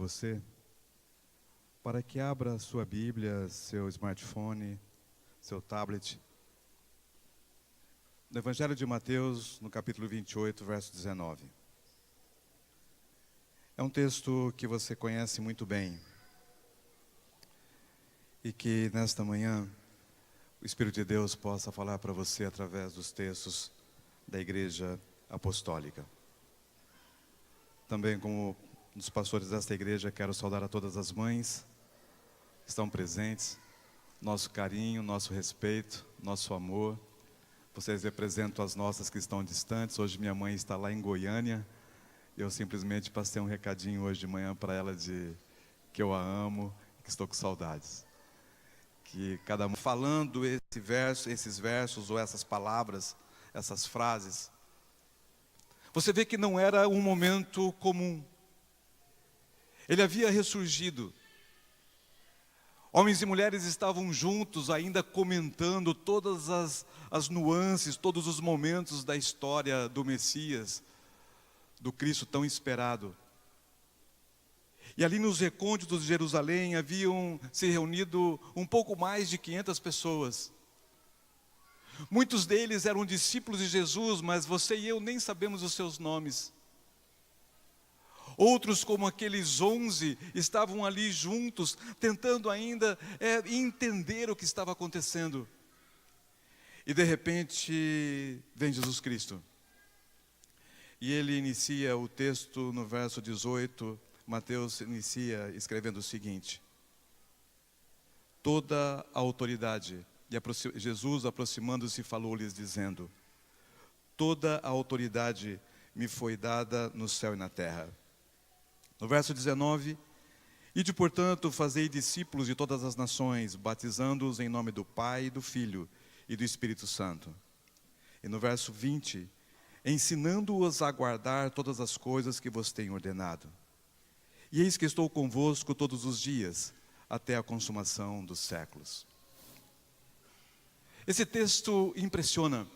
você para que abra sua Bíblia, seu smartphone, seu tablet, no Evangelho de Mateus, no capítulo 28, verso 19. É um texto que você conhece muito bem e que nesta manhã o Espírito de Deus possa falar para você através dos textos da Igreja Apostólica. Também, como um dos pastores desta igreja, quero saudar a todas as mães que estão presentes, nosso carinho, nosso respeito, nosso amor. Vocês representam as nossas que estão distantes. Hoje minha mãe está lá em Goiânia. Eu simplesmente passei um recadinho hoje de manhã para ela de que eu a amo, que estou com saudades. Que cada um falando esses versos ou essas palavras, essas frases, você vê que não era um momento comum. Ele havia ressurgido. Homens e mulheres estavam juntos, ainda comentando todas as nuances, todos os momentos da história do Messias, do Cristo tão esperado. E ali nos recônditos de Jerusalém haviam se reunido um pouco mais de 500 pessoas. Muitos deles eram discípulos de Jesus, mas você e eu nem sabemos os seus nomes. Outros, como aqueles 11, estavam ali juntos, tentando ainda entender o que estava acontecendo. E de repente, vem Jesus Cristo. E ele inicia o texto no verso 18, Mateus inicia escrevendo o seguinte: toda a autoridade, e Jesus aproximando-se falou-lhes dizendo: toda a autoridade me foi dada no céu e na terra. No verso 19, ide portanto fazei discípulos de todas as nações, batizando-os em nome do Pai, do Filho e do Espírito Santo. E no verso 20, ensinando-os a guardar todas as coisas que vos tenho ordenado. E eis que estou convosco todos os dias, até a consumação dos séculos. Esse texto impressiona,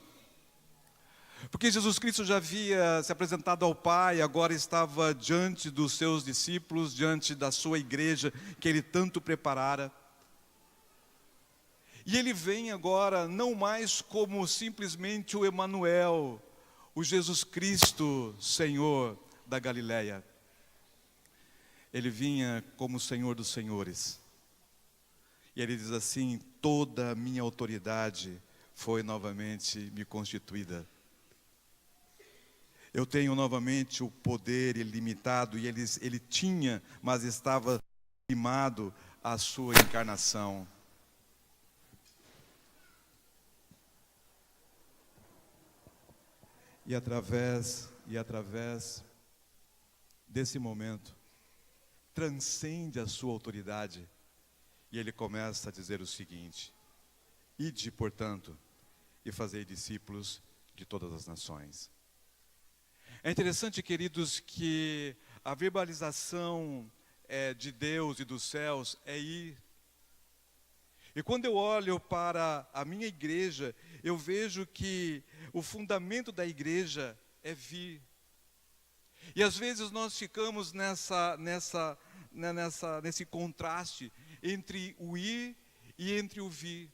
porque Jesus Cristo já havia se apresentado ao Pai, agora estava diante dos seus discípulos, diante da sua igreja, que ele tanto preparara. E ele vem agora, não mais como simplesmente o Emanuel, o Jesus Cristo, Senhor da Galileia. Ele vinha como o Senhor dos Senhores. E ele diz assim: toda a minha autoridade foi novamente me constituída. Eu tenho novamente o poder ilimitado, e ele tinha, mas estava limado à sua encarnação. E através desse momento, transcende a sua autoridade, e ele começa a dizer o seguinte: ide, portanto, e fazei discípulos de todas as nações. É interessante, queridos, que a verbalização de Deus e dos céus é ir. E quando eu olho para a minha igreja, eu vejo que o fundamento da igreja é vir. E às vezes nós ficamos nesse contraste entre o ir e entre o vir.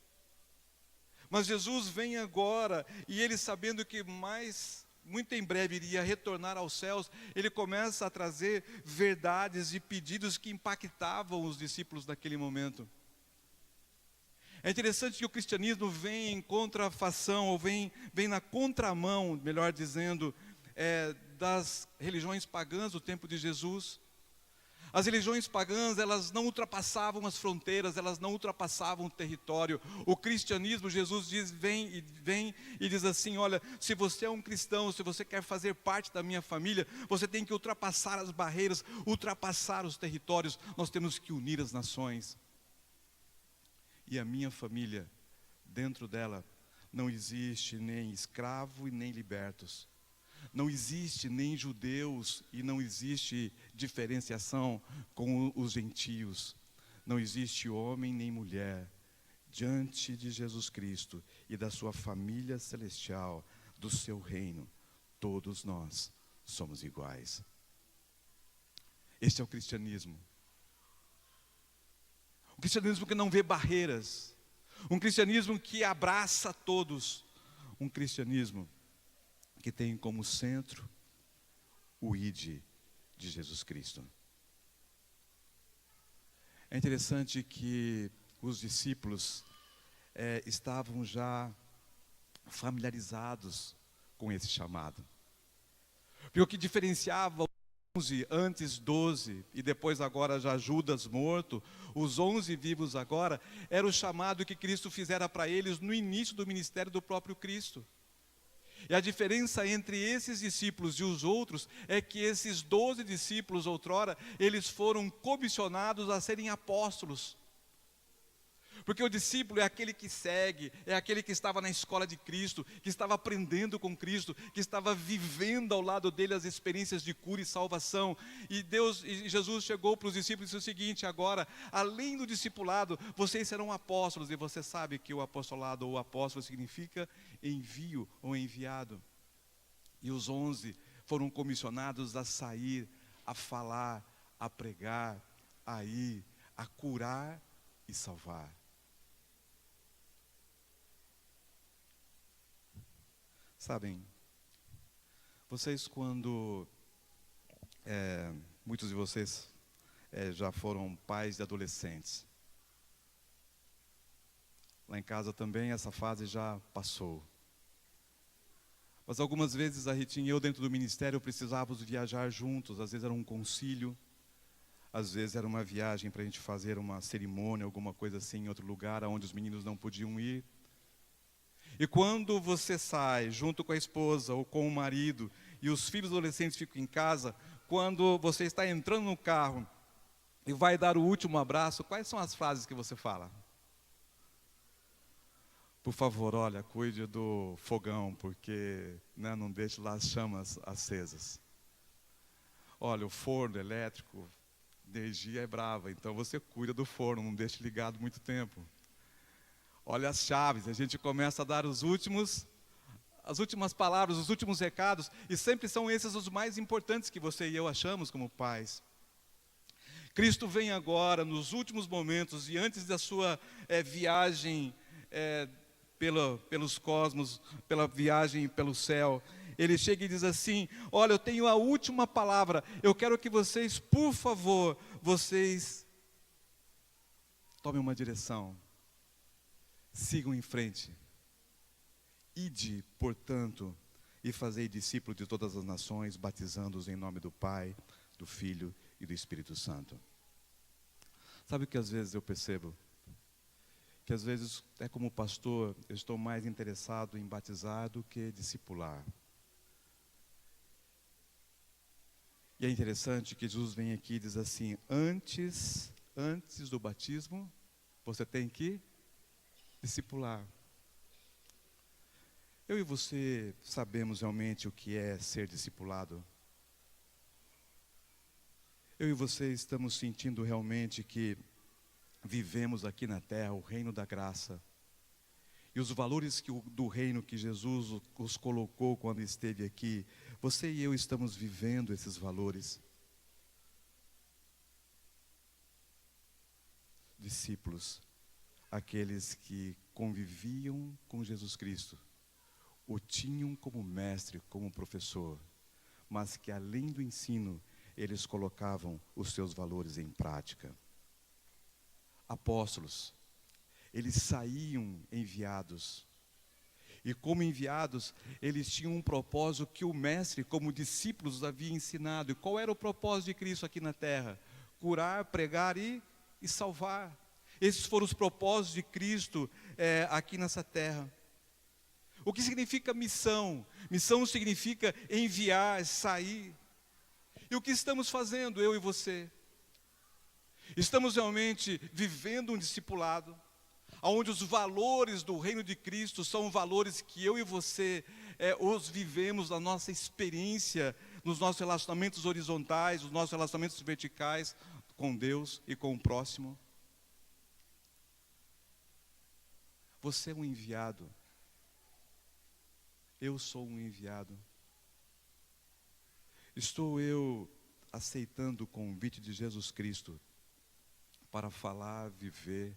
Mas Jesus vem agora, e ele, sabendo que muito em breve iria retornar aos céus, ele começa a trazer verdades e pedidos que impactavam os discípulos naquele momento. É interessante que o cristianismo vem em contrafação, ou vem na contramão, melhor dizendo, das religiões pagãs do tempo de Jesus. As religiões pagãs, elas não ultrapassavam as fronteiras, elas não ultrapassavam o território. O cristianismo, Jesus vem e diz assim: olha, se você é um cristão, se você quer fazer parte da minha família, você tem que ultrapassar as barreiras, ultrapassar os territórios. Nós temos que unir as nações. E a minha família, dentro dela, não existe nem escravo e nem libertos. Não existe nem judeus e não existe diferenciação com os gentios. Não existe homem nem mulher. Diante de Jesus Cristo e da sua família celestial, do seu reino, todos nós somos iguais. Este é o cristianismo. Um cristianismo que não vê barreiras. Um cristianismo que abraça todos. Um cristianismo que tem como centro o ID de Jesus Cristo. É interessante que os discípulos estavam já familiarizados com esse chamado. Porque o que diferenciava os 11, antes 12 e depois agora já Judas morto, os 11 vivos agora, era o chamado que Cristo fizera para eles no início do ministério do próprio Cristo. E a diferença entre esses discípulos e os outros é que esses 12 discípulos outrora, eles foram comissionados a serem apóstolos. Porque o discípulo é aquele que segue, é aquele que estava na escola de Cristo, que estava aprendendo com Cristo, que estava vivendo ao lado dele as experiências de cura e salvação. E Jesus chegou para os discípulos e disse o seguinte: agora, além do discipulado, vocês serão apóstolos. E você sabe que o apostolado ou apóstolo significa envio ou enviado. E os 11 foram comissionados a sair, a falar, a pregar, a ir, a curar e salvar. Sabem, vocês quando, muitos de vocês já foram pais de adolescentes. Lá em casa também essa fase já passou. Mas algumas vezes a Ritinha e eu dentro do ministério precisávamos viajar juntos, às vezes era um concílio, às vezes era uma viagem para a gente fazer uma cerimônia, alguma coisa assim em outro lugar, onde os meninos não podiam ir. E quando você sai junto com a esposa ou com o marido e os filhos adolescentes ficam em casa, quando você está entrando no carro e vai dar o último abraço, quais são as frases que você fala? Por favor, olha, cuide do fogão, porque não deixe lá as chamas acesas. Olha, o forno elétrico, energia é brava, então você cuida do forno, não deixe ligado muito tempo. Olha as chaves, a gente começa a dar as últimas palavras, os últimos recados, e sempre são esses os mais importantes que você e eu achamos como pais. Cristo vem agora, nos últimos momentos, e antes da sua viagem pelos cosmos, pela viagem pelo céu, Ele chega e diz assim: olha, eu tenho a última palavra, eu quero que vocês, por favor, vocês tomem uma direção. Sigam em frente. Ide, portanto, e fazei discípulos de todas as nações, batizando-os em nome do Pai, do Filho e do Espírito Santo. Sabe o que às vezes eu percebo? Que às vezes, como pastor, eu estou mais interessado em batizar do que discipular. E é interessante que Jesus vem aqui e diz assim: antes do batismo, você tem que discipular. Eu e você sabemos realmente o que é ser discipulado. Eu e você estamos sentindo realmente que vivemos aqui na terra o reino da graça. E os valores do reino que Jesus os colocou quando esteve aqui, você e eu estamos vivendo esses valores. Discípulos, aqueles que conviviam com Jesus Cristo, o tinham como mestre, como professor, mas que além do ensino, eles colocavam os seus valores em prática. Apóstolos, eles saíam enviados, e como enviados, eles tinham um propósito que o mestre, como discípulos, havia ensinado. E qual era o propósito de Cristo aqui na terra? Curar, pregar e salvar. Esses foram os propósitos de Cristo aqui nessa terra. O que significa missão? Missão significa enviar, sair. E o que estamos fazendo, eu e você? Estamos realmente vivendo um discipulado, onde os valores do reino de Cristo são valores que eu e você os vivemos na nossa experiência, nos nossos relacionamentos horizontais, nos nossos relacionamentos verticais com Deus e com o próximo. Você é um enviado. Eu sou um enviado. Estou eu aceitando o convite de Jesus Cristo para falar, viver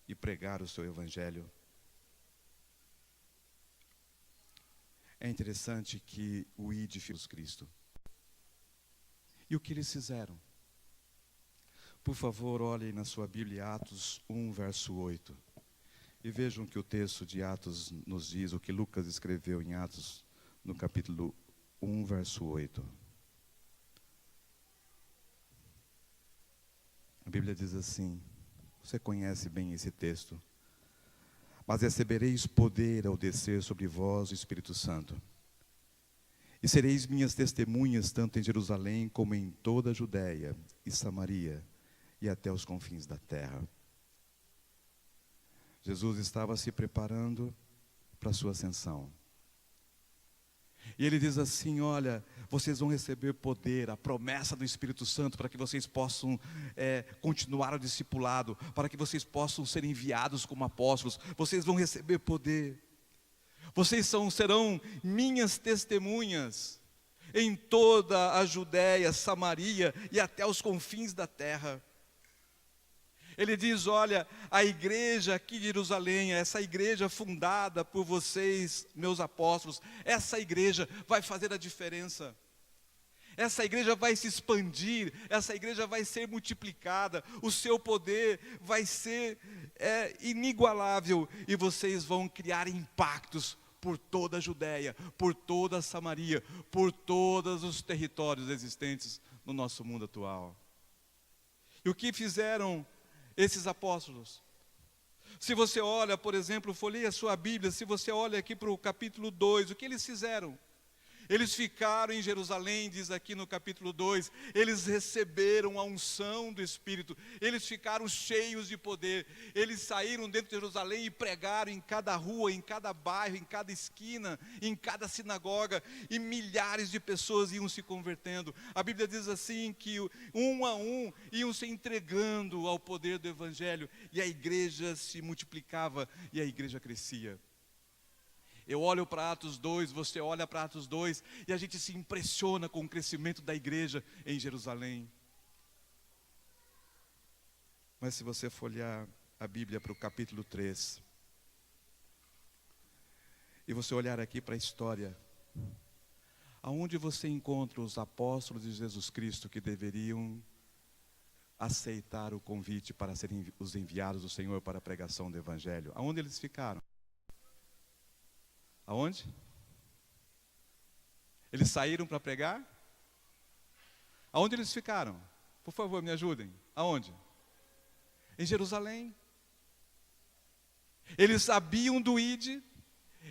e pregar o seu evangelho. É interessante que o ide Jesus Cristo. E o que eles fizeram? Por favor, olhem na sua Bíblia, Atos 1, verso 8. E vejam o que o texto de Atos nos diz, o que Lucas escreveu em Atos, no capítulo 1, verso 8. A Bíblia diz assim, você conhece bem esse texto. Mas recebereis poder ao descer sobre vós o Espírito Santo. E sereis minhas testemunhas, tanto em Jerusalém como em toda a Judéia e Samaria, e até os confins da terra. Jesus estava se preparando para a sua ascensão. E ele diz assim, olha, vocês vão receber poder, a promessa do Espírito Santo, para que vocês possam continuar o discipulado, para que vocês possam ser enviados como apóstolos. Vocês vão receber poder. Vocês serão minhas testemunhas em toda a Judéia, Samaria e até os confins da terra. Ele diz, olha, a igreja aqui de Jerusalém, essa igreja fundada por vocês, meus apóstolos, essa igreja vai fazer a diferença. Essa igreja vai se expandir, essa igreja vai ser multiplicada, o seu poder vai ser inigualável e vocês vão criar impactos por toda a Judéia, por toda a Samaria, por todos os territórios existentes no nosso mundo atual. E o que fizeram esses apóstolos? Se você olha, por exemplo, folheia a sua Bíblia, se você olha aqui para o capítulo 2, o que eles fizeram? Eles ficaram em Jerusalém, diz aqui no capítulo 2, eles receberam a unção do Espírito, eles ficaram cheios de poder, eles saíram dentro de Jerusalém e pregaram em cada rua, em cada bairro, em cada esquina, em cada sinagoga, e milhares de pessoas iam se convertendo. A Bíblia diz assim que um a um iam se entregando ao poder do Evangelho, e a igreja se multiplicava e a igreja crescia. Eu olho para Atos 2, você olha para Atos 2, e a gente se impressiona com o crescimento da igreja em Jerusalém. Mas se você folhear a Bíblia para o capítulo 3, e você olhar aqui para a história, aonde você encontra os apóstolos de Jesus Cristo que deveriam aceitar o convite para serem os enviados do Senhor para a pregação do Evangelho? Aonde eles ficaram? Aonde? Eles saíram para pregar? Aonde eles ficaram? Por favor, me ajudem. Aonde? Em Jerusalém. Eles sabiam do ID,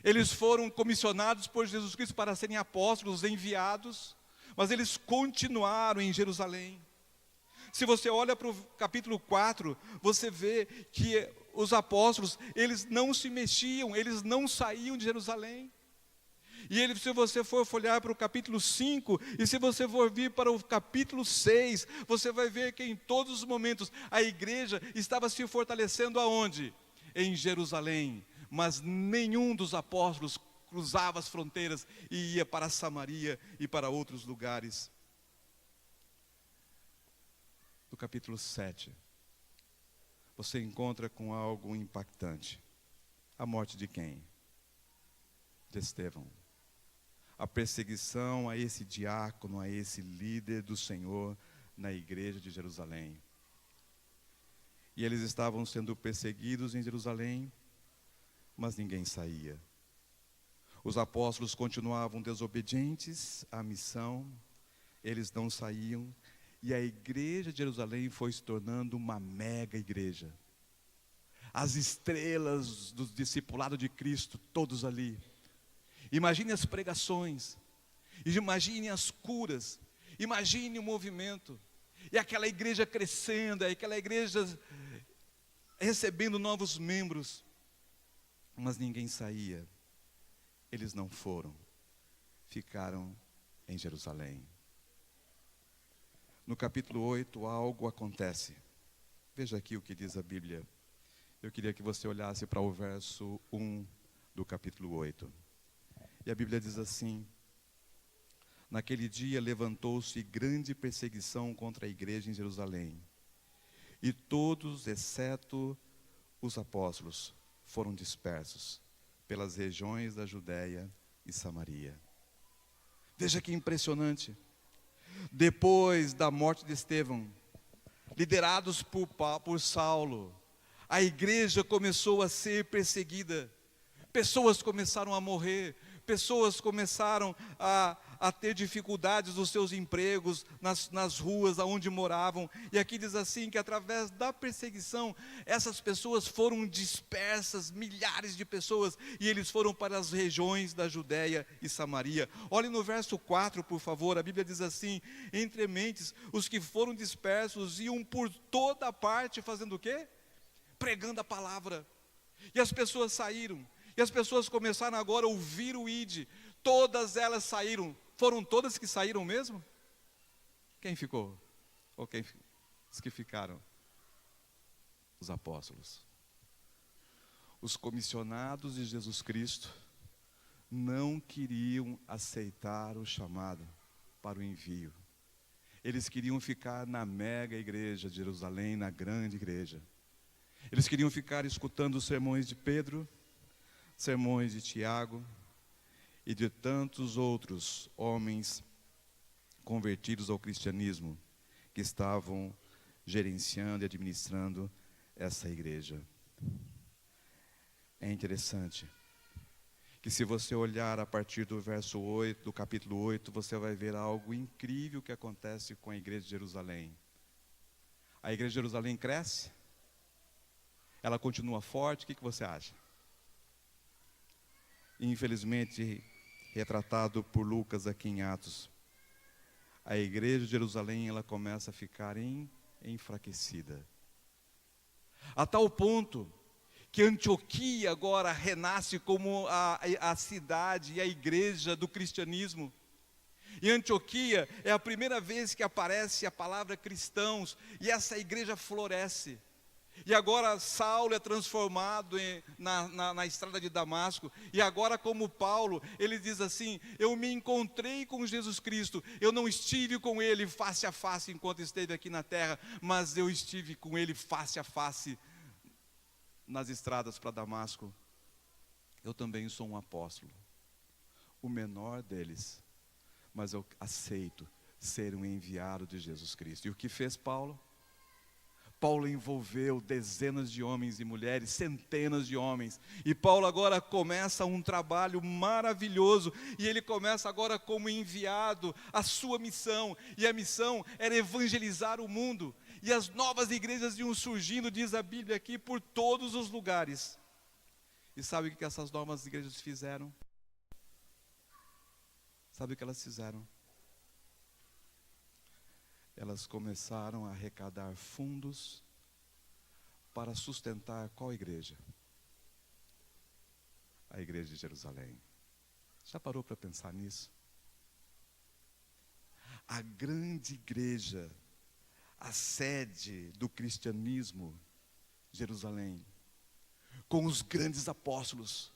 eles foram comissionados por Jesus Cristo para serem apóstolos, enviados, mas eles continuaram em Jerusalém. Se você olha para o capítulo 4, você vê que os apóstolos, eles não se mexiam, eles não saíam de Jerusalém. E se você for folhear para o capítulo 5, e se você for vir para o capítulo 6, você vai ver que em todos os momentos a igreja estava se fortalecendo aonde? Em Jerusalém. Mas nenhum dos apóstolos cruzava as fronteiras e ia para Samaria e para outros lugares. No capítulo 7, você encontra com algo impactante. A morte de quem? De Estevão. A perseguição a esse diácono, a esse líder do Senhor na igreja de Jerusalém. E eles estavam sendo perseguidos em Jerusalém, mas ninguém saía. Os apóstolos continuavam desobedientes à missão, eles não saíam. E a igreja de Jerusalém foi se tornando uma mega igreja. As estrelas do discipulado de Cristo, todos ali. Imagine as pregações, imagine as curas, imagine o movimento. E aquela igreja crescendo, aquela igreja recebendo novos membros. Mas ninguém saía. Eles não foram, ficaram em Jerusalém. No capítulo 8, algo acontece. Veja aqui o que diz a Bíblia. Eu queria que você olhasse para o verso 1 do capítulo 8. E a Bíblia diz assim: Naquele dia levantou-se grande perseguição contra a igreja em Jerusalém. E todos, exceto os apóstolos, foram dispersos pelas regiões da Judéia e Samaria. Veja que impressionante. Depois da morte de Estevão, liderados por Saulo, a igreja começou a ser perseguida. Pessoas começaram a morrer, pessoas começaram a ter dificuldades nos seus empregos, nas ruas onde moravam. E aqui diz assim, que através da perseguição, essas pessoas foram dispersas, milhares de pessoas, e eles foram para as regiões da Judéia e Samaria. Olhe no verso 4, por favor, a Bíblia diz assim: entre mentes, os que foram dispersos iam por toda parte, fazendo o quê? Pregando a palavra. E as pessoas saíram. E as pessoas começaram agora a ouvir o ID. Todas elas saíram. Foram todas que saíram mesmo? Quem ficou? Ou quem? Os que ficaram? Os apóstolos. Os comissionados de Jesus Cristo não queriam aceitar o chamado para o envio. Eles queriam ficar na mega igreja de Jerusalém, na grande igreja. Eles queriam ficar escutando os sermões de Pedro, sermões de Tiago e de tantos outros homens convertidos ao cristianismo que estavam gerenciando e administrando essa igreja. É interessante que, se você olhar a partir do verso 8, do capítulo 8, você vai ver algo incrível que acontece com a igreja de Jerusalém. A igreja de Jerusalém cresce, ela continua forte. O que você acha? Infelizmente, retratado por Lucas aqui em Atos, a igreja de Jerusalém, ela começa a ficar enfraquecida, a tal ponto que Antioquia agora renasce como a cidade e a igreja do cristianismo. E Antioquia é a primeira vez que aparece a palavra cristãos, e essa igreja floresce. E agora Saulo é transformado na estrada de Damasco. E agora, como Paulo, ele diz assim: eu me encontrei com Jesus Cristo. Eu não estive com Ele face a face enquanto esteve aqui na terra, mas eu estive com Ele face a face nas estradas para Damasco. Eu também sou um apóstolo, o menor deles, mas eu aceito ser um enviado de Jesus Cristo. E o que fez Paulo? Paulo envolveu dezenas de homens e mulheres, centenas de homens. E Paulo agora começa um trabalho maravilhoso. E ele começa agora como enviado a sua missão. E a missão era evangelizar o mundo. E as novas igrejas iam surgindo, diz a Bíblia aqui, por todos os lugares. E sabe o que essas novas igrejas fizeram? Sabe o que elas fizeram? Elas começaram a arrecadar fundos para sustentar qual igreja? A igreja de Jerusalém. Já parou para pensar nisso? A grande igreja, a sede do cristianismo, Jerusalém, com os grandes apóstolos,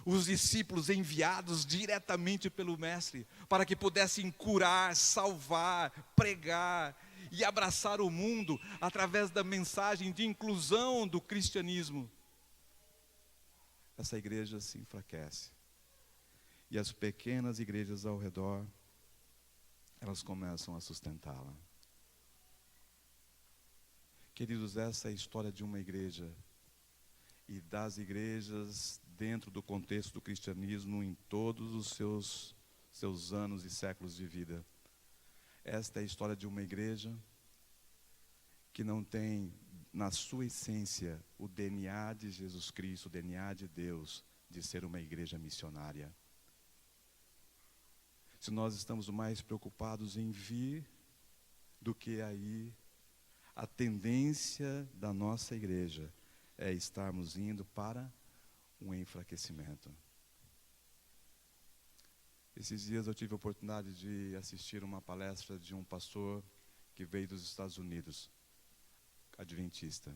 os discípulos enviados diretamente pelo Mestre, para que pudessem curar, salvar, pregar e abraçar o mundo através da mensagem de inclusão do cristianismo. Essa igreja se enfraquece. E as pequenas igrejas ao redor, elas começam a sustentá-la. Queridos, essa é a história de uma igreja e das igrejas dentro do contexto do cristianismo em todos os seus anos e séculos de vida. Esta é a história de uma igreja que não tem na sua essência o DNA de Jesus Cristo, o DNA de Deus, de ser uma igreja missionária. Se nós estamos mais preocupados em vir do que a ir, a tendência da nossa igreja é estarmos indo para um enfraquecimento. Esses dias eu tive a oportunidade de assistir uma palestra de um pastor que veio dos Estados Unidos, adventista.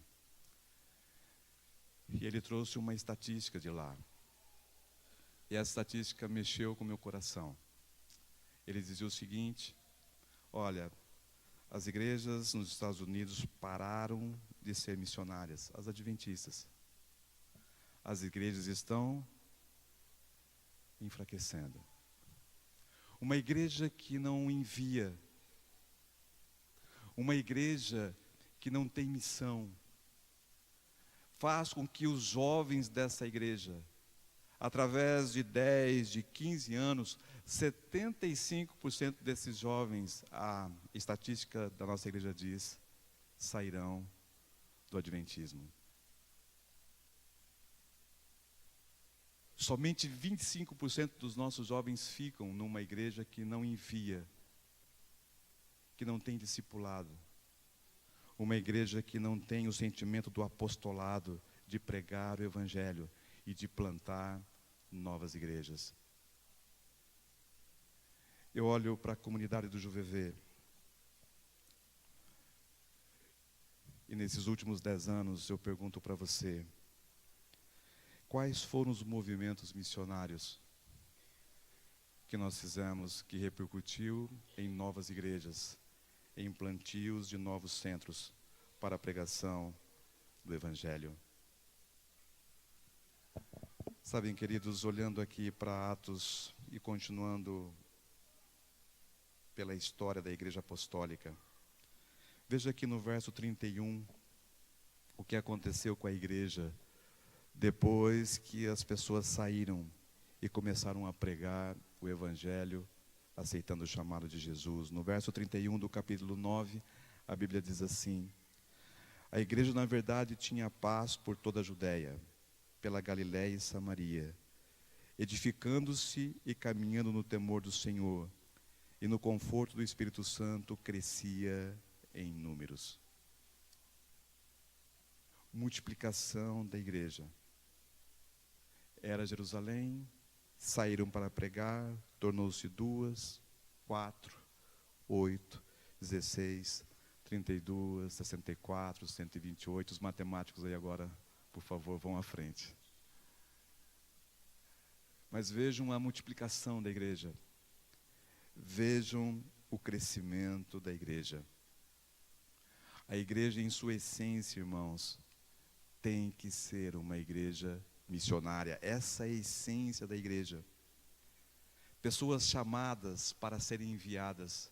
E ele trouxe uma estatística de lá. E essa estatística mexeu com o meu coração. Ele dizia o seguinte: olha, as igrejas nos Estados Unidos pararam de ser missionárias, as adventistas. As igrejas estão enfraquecendo. Uma igreja que não envia, uma igreja que não tem missão, faz com que os jovens dessa igreja, através de 10, de 15 anos, 75% desses jovens, a estatística da nossa igreja diz, sairão do adventismo. Somente 25% dos nossos jovens ficam numa igreja que não envia, que não tem discipulado. Uma igreja que não tem o sentimento do apostolado, de pregar o evangelho e de plantar novas igrejas. Eu olho para a comunidade do Juvevê, e nesses últimos 10 anos eu pergunto para você, quais foram os movimentos missionários que nós fizemos, que repercutiu em novas igrejas, em plantios de novos centros para a pregação do evangelho? Sabem, queridos, olhando aqui para Atos e continuando pela história da Igreja Apostólica, veja aqui no verso 31 o que aconteceu com a igreja depois que as pessoas saíram e começaram a pregar o evangelho, aceitando o chamado de Jesus. No verso 31 do capítulo 9, a Bíblia diz assim: a igreja, na verdade, tinha paz por toda a Judéia, pela Galiléia e Samaria, edificando-se e caminhando no temor do Senhor, e no conforto do Espírito Santo crescia em números. Multiplicação da igreja. Era Jerusalém, saíram para pregar, tornou-se 2, 4, 8, 16, 32, 64, 128. Os matemáticos aí agora, por favor, vão à frente. Mas vejam a multiplicação da igreja. Vejam o crescimento da igreja. A igreja, em sua essência, irmãos, tem que ser uma igreja missionária. Essa é a essência da igreja. Pessoas chamadas para serem enviadas.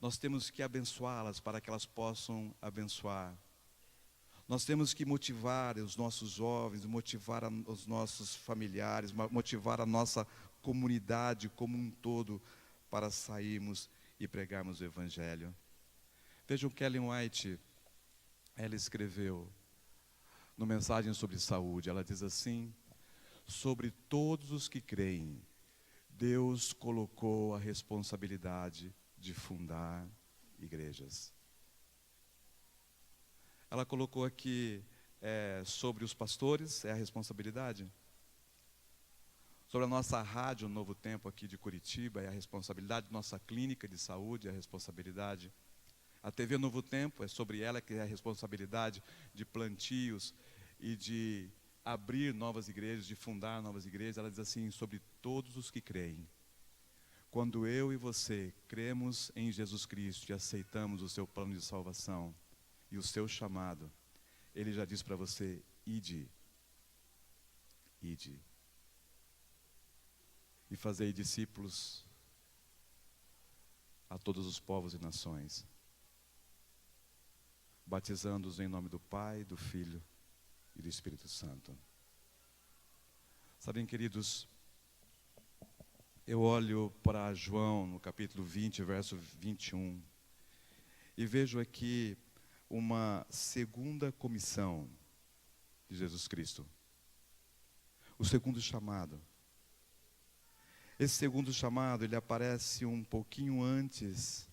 Nós temos que abençoá-las para que elas possam abençoar. Nós temos que motivar os nossos jovens, motivar os nossos familiares, motivar a nossa comunidade como um todo para sairmos e pregarmos o evangelho. Vejam, Ellen White, ela escreveu no Mensagem sobre Saúde, ela diz assim: sobre todos os que creem, Deus colocou a responsabilidade de fundar igrejas. Ela colocou aqui sobre os pastores, é a responsabilidade. Sobre a nossa rádio Novo Tempo aqui de Curitiba, é a responsabilidade. Nossa clínica de saúde é a responsabilidade. A TV Novo Tempo, é sobre ela que é a responsabilidade de plantios e de abrir novas igrejas, de fundar novas igrejas. Ela diz assim: sobre todos os que creem. Quando eu e você cremos em Jesus Cristo e aceitamos o seu plano de salvação e o seu chamado, Ele já diz para você: ide, ide, e fazei discípulos a todos os povos e nações, batizando-os em nome do Pai, do Filho e do Espírito Santo. Sabem, queridos, eu olho para João no capítulo 20, verso 21, e vejo aqui uma segunda comissão de Jesus Cristo. O segundo chamado. Esse segundo chamado, ele aparece um pouquinho antes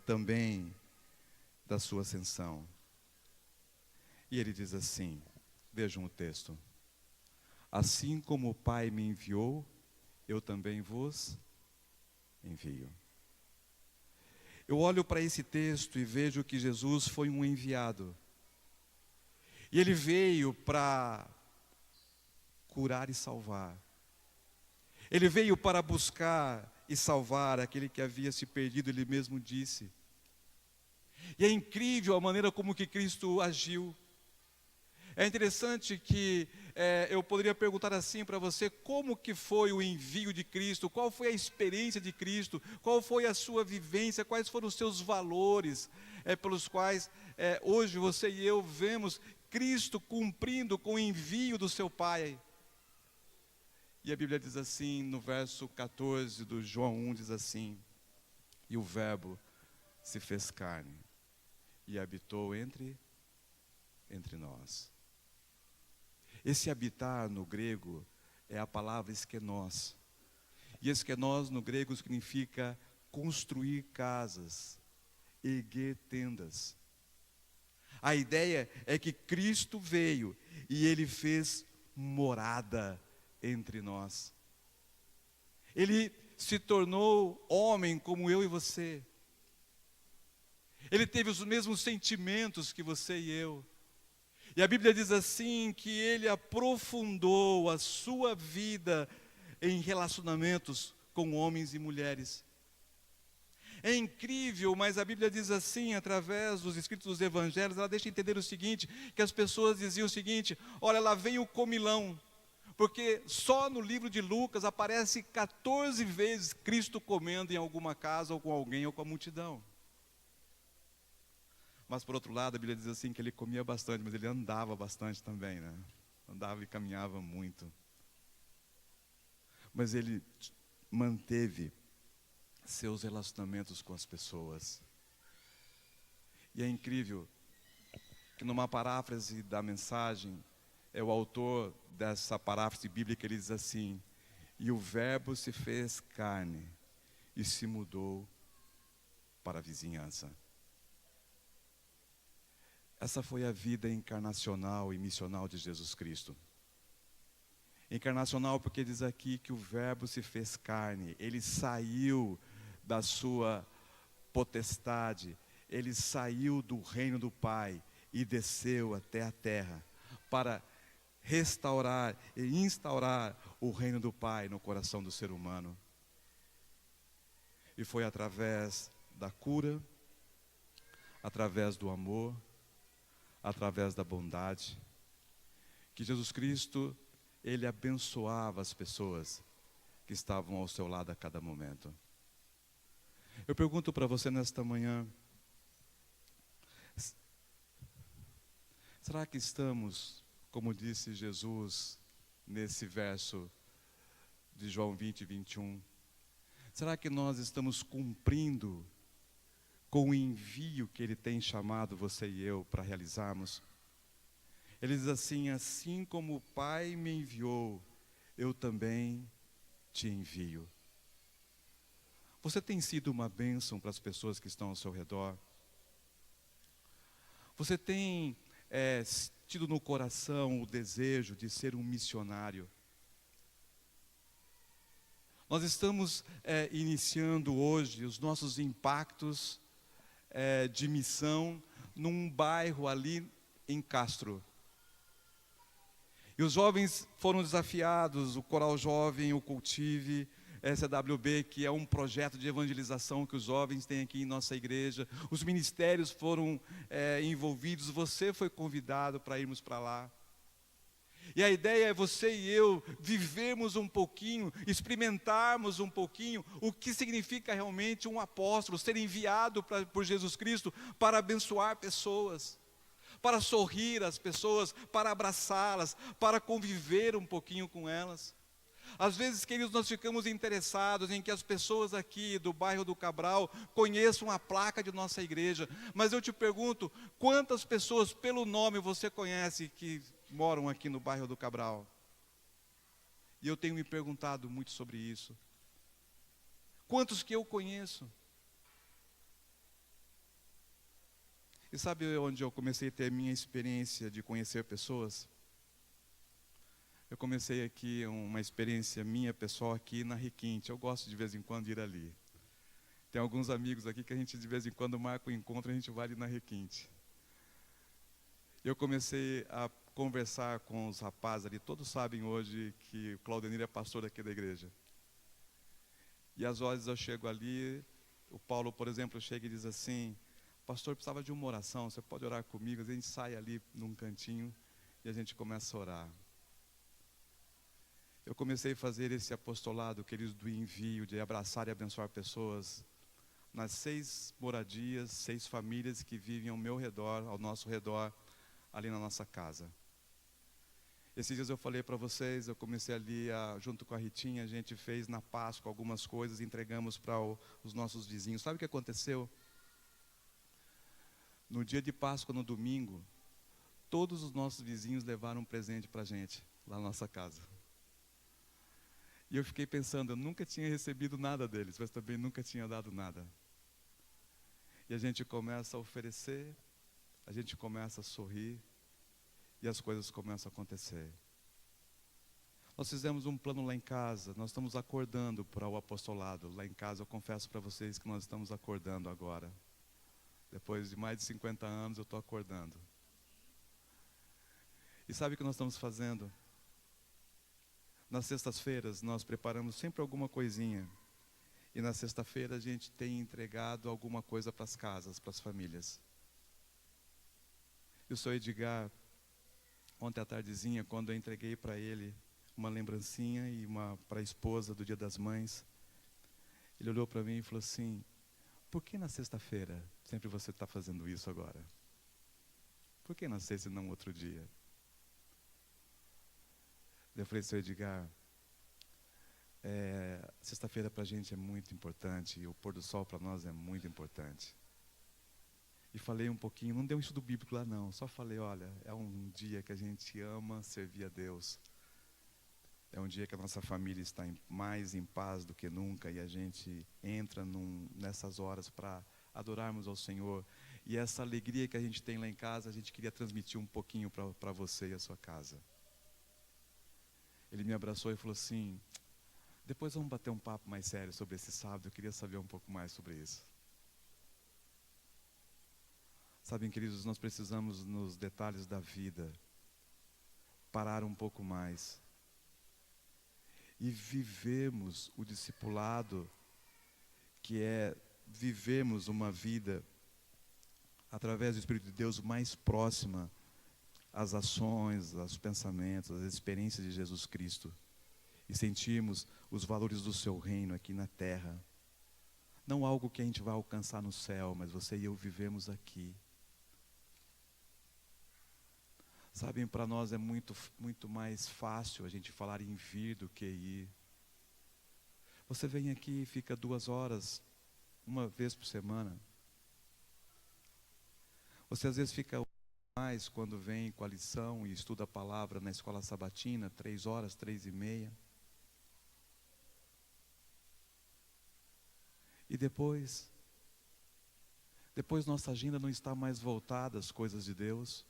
também da sua ascensão. E ele diz assim, vejam o texto: assim como o Pai me enviou, eu também vos envio. Eu olho para esse texto e vejo que Jesus foi um enviado. E ele veio para curar e salvar. Ele veio para buscar e salvar aquele que havia se perdido, ele mesmo disse. E é incrível a maneira como que Cristo agiu. É interessante que eu poderia perguntar assim para você, como que foi o envio de Cristo, qual foi a experiência de Cristo, qual foi a sua vivência, quais foram os seus valores, pelos quais hoje você e eu vemos Cristo cumprindo com o envio do seu Pai. E a Bíblia diz assim, no verso 14 do João 1, diz assim: e o Verbo se fez carne e habitou entre nós. Esse habitar no grego é a palavra eskenós. E eskenós no grego significa construir casas, erguer tendas. A ideia é que Cristo veio e Ele fez morada entre nós. Ele se tornou homem como eu e você. Ele teve os mesmos sentimentos que você e eu. E a Bíblia diz assim, que Ele aprofundou a sua vida em relacionamentos com homens e mulheres. É incrível, mas a Bíblia diz assim, através dos escritos dos evangelhos, ela deixa entender o seguinte, que as pessoas diziam o seguinte: olha, lá vem o comilão, porque só no livro de Lucas aparece 14 vezes Cristo comendo em alguma casa, ou com alguém, ou com a multidão. Mas por outro lado, a Bíblia diz assim que ele comia bastante, mas ele andava bastante também, né? Andava e caminhava muito. Mas ele manteve seus relacionamentos com as pessoas. E é incrível que numa paráfrase da mensagem, o autor dessa paráfrase bíblica, ele diz assim: e o Verbo se fez carne e se mudou para a vizinhança. Essa foi a vida encarnacional e missional de Jesus Cristo. Encarnacional porque diz aqui que o Verbo se fez carne, Ele saiu da sua potestade, Ele saiu do reino do Pai e desceu até a terra para restaurar e instaurar o reino do Pai no coração do ser humano. E foi através da cura, através do amor, através da bondade, que Jesus Cristo, Ele abençoava as pessoas que estavam ao seu lado a cada momento. Eu pergunto para você nesta manhã, será que estamos, como disse Jesus nesse verso de João 20, 21, será que nós estamos cumprindo com o envio que Ele tem chamado você e eu para realizarmos? Ele diz assim: assim como o Pai me enviou, eu também te envio. Você tem sido uma bênção para as pessoas que estão ao seu redor? Você tem tido no coração o desejo de ser um missionário? Nós estamos iniciando hoje os nossos impactos de missão num bairro ali em Castro. E os jovens foram desafiados, o Coral Jovem, o Cultive, SWB, que é um projeto de evangelização que os jovens têm aqui em nossa igreja. Os ministérios foram envolvidos, você foi convidado para irmos para lá. E a ideia é você e eu vivermos um pouquinho, experimentarmos um pouquinho o que significa realmente um apóstolo, ser enviado por Jesus Cristo para abençoar pessoas, para sorrir às pessoas, para abraçá-las, para conviver um pouquinho com elas. Às vezes, queridos, nós ficamos interessados em que as pessoas aqui do bairro do Cabral conheçam a placa de nossa igreja. Mas eu te pergunto, quantas pessoas pelo nome você conhece que moram aqui no bairro do Cabral? E eu tenho me perguntado muito sobre isso. Quantos que eu conheço? E sabe onde eu comecei a ter minha experiência de conhecer pessoas? Eu comecei aqui uma experiência minha pessoal aqui na Requinte. Eu gosto de vez em quando de ir ali. Tem alguns amigos aqui que a gente de vez em quando marca um encontro, a gente vai ali na Requinte. Eu comecei a conversar com os rapazes ali, todos sabem hoje que o Claudenir é pastor aqui da igreja. E às vezes eu chego ali, o Paulo, por exemplo, chega e diz assim: pastor, precisava de uma oração, você pode orar comigo? A gente sai ali num cantinho e a gente começa a orar. Eu comecei a fazer esse apostolado, queridos, do envio, de abraçar e abençoar pessoas nas 6 moradias, 6 famílias que vivem ao meu redor, ao nosso redor, ali na nossa casa. Esses dias eu falei para vocês, eu comecei ali, junto com a Ritinha, a gente fez na Páscoa algumas coisas, entregamos para os nossos vizinhos. Sabe o que aconteceu? No dia de Páscoa, no domingo, todos os nossos vizinhos levaram um presente para a gente, lá na nossa casa. E eu fiquei pensando, eu nunca tinha recebido nada deles, mas também nunca tinha dado nada. E a gente começa a oferecer, a gente começa a sorrir, e as coisas começam a acontecer. Nós fizemos um plano lá em casa, nós estamos acordando para o apostolado. Lá em casa eu confesso para vocês que nós estamos acordando agora. Depois de mais de 50 anos eu estou acordando. E sabe o que nós estamos fazendo? Nas sextas-feiras nós preparamos sempre alguma coisinha. E na sexta-feira a gente tem entregado alguma coisa para as casas, para as famílias. E o senhor Edgar, ontem à tardezinha, quando eu entreguei para ele uma lembrancinha e uma para a esposa do Dia das Mães, ele olhou para mim e falou assim: por que na sexta-feira sempre você está fazendo isso agora? Por que na sexta e não outro dia? Eu falei: senhor Edgar, sexta-feira para a gente é muito importante, e o pôr do sol para nós é muito importante. E falei um pouquinho, não deu um estudo bíblico lá não, só falei: olha, é um dia que a gente ama servir a Deus. É um dia que a nossa família está mais em paz do que nunca, e a gente entra nessas horas para adorarmos ao Senhor. E essa alegria que a gente tem lá em casa, a gente queria transmitir um pouquinho para você e a sua casa. Ele me abraçou e falou assim: depois vamos bater um papo mais sério sobre esse sábado, eu queria saber um pouco mais sobre isso. Sabem, queridos, nós precisamos, nos detalhes da vida, parar um pouco mais e vivemos o discipulado, que é vivemos uma vida através do Espírito de Deus mais próxima às ações, aos pensamentos, às experiências de Jesus Cristo, e sentirmos os valores do seu reino aqui na terra. Não algo que a gente vai alcançar no céu, mas você e eu vivemos aqui. Sabem, para nós é muito mais fácil a gente falar em vir do que ir. Você vem aqui e fica 2 horas, uma vez por semana. Você às vezes fica mais quando vem com a lição e estuda a palavra na escola sabatina, 3 horas, 3:30. E depois nossa agenda não está mais voltada às coisas de Deus.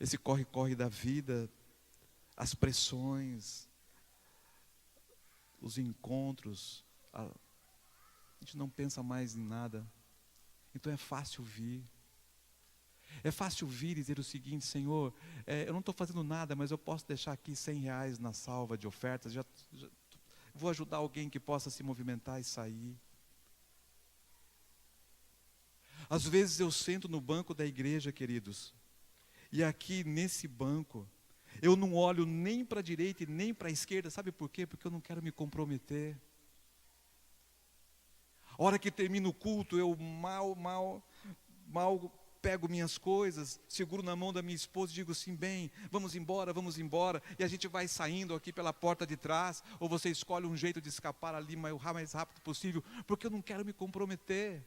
Esse corre-corre da vida, as pressões, os encontros, a gente não pensa mais em nada. Então é fácil vir. É fácil vir e dizer o seguinte: Senhor, eu não estou fazendo nada, mas eu posso deixar aqui R$100 na salva de ofertas, já vou ajudar alguém que possa se movimentar e sair. Às vezes eu sento no banco da igreja, queridos, e aqui nesse banco, eu não olho nem para a direita e nem para a esquerda. Sabe por quê? Porque eu não quero me comprometer. A hora que termina o culto, eu mal pego minhas coisas, seguro na mão da minha esposa e digo assim: bem, vamos embora. E a gente vai saindo aqui pela porta de trás, ou você escolhe um jeito de escapar ali o mais rápido possível, porque eu não quero me comprometer.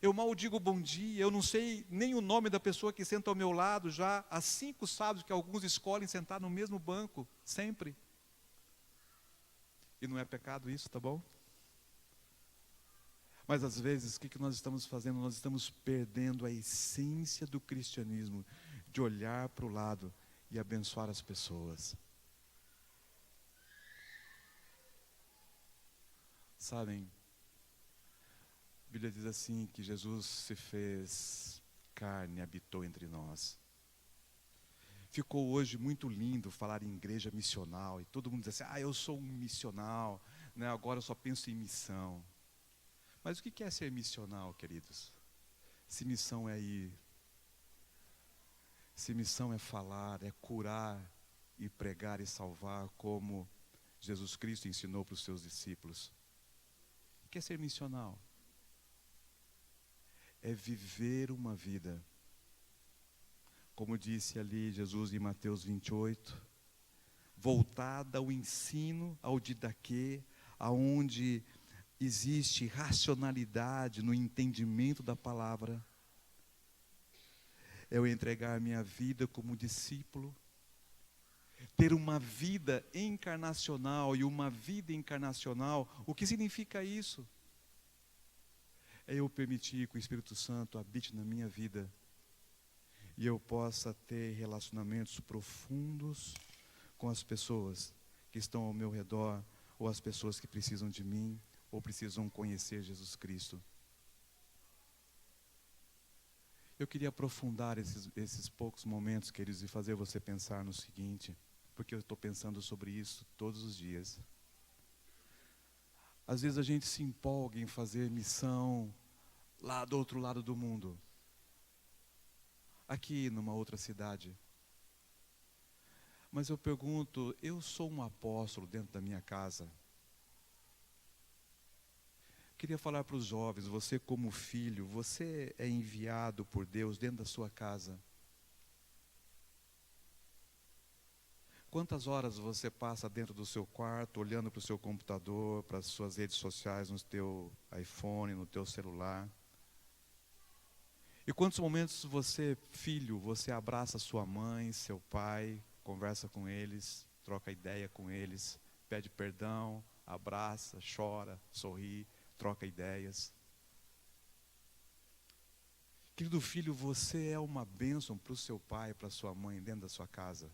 Eu mal digo bom dia, eu não sei nem o nome da pessoa que senta ao meu lado já há 5 sábados que alguns escolhem sentar no mesmo banco, sempre. E não é pecado isso, tá bom? Mas às vezes, o que nós estamos fazendo? Nós estamos perdendo a essência do cristianismo, de olhar para o lado e abençoar as pessoas. Sabem, a Bíblia diz assim, que Jesus se fez carne e habitou entre nós. Ficou hoje muito lindo falar em igreja missional, e todo mundo diz assim, eu sou um missional, né? Agora eu só penso em missão. Mas o que é ser missional, queridos? Se missão é ir, se missão é falar, é curar e pregar e salvar, como Jesus Cristo ensinou para os seus discípulos. O que é ser missional? É viver uma vida, como disse ali Jesus em Mateus 28, voltada ao ensino, ao didaquê, aonde existe racionalidade no entendimento da palavra. É eu entregar minha vida como discípulo, ter uma vida encarnacional. E uma vida encarnacional, o que significa isso? É eu permitir que o Espírito Santo habite na minha vida e eu possa ter relacionamentos profundos com as pessoas que estão ao meu redor, ou as pessoas que precisam de mim, ou precisam conhecer Jesus Cristo. Eu queria aprofundar esses poucos momentos, queridos, e fazer você pensar no seguinte, porque eu estou pensando sobre isso todos os dias. Às vezes a gente se empolga em fazer missão lá do outro lado do mundo, aqui numa outra cidade. Mas eu pergunto, eu sou um apóstolo dentro da minha casa? Queria falar para os jovens, você como filho, você é enviado por Deus dentro da sua casa. Quantas horas você passa dentro do seu quarto, olhando para o seu computador, para as suas redes sociais, no teu iPhone, no teu celular? E quantos momentos você, filho, você abraça sua mãe, seu pai, conversa com eles, troca ideia com eles, pede perdão, abraça, chora, sorri, troca ideias. Querido filho, você é uma bênção para o seu pai, para a sua mãe, dentro da sua casa.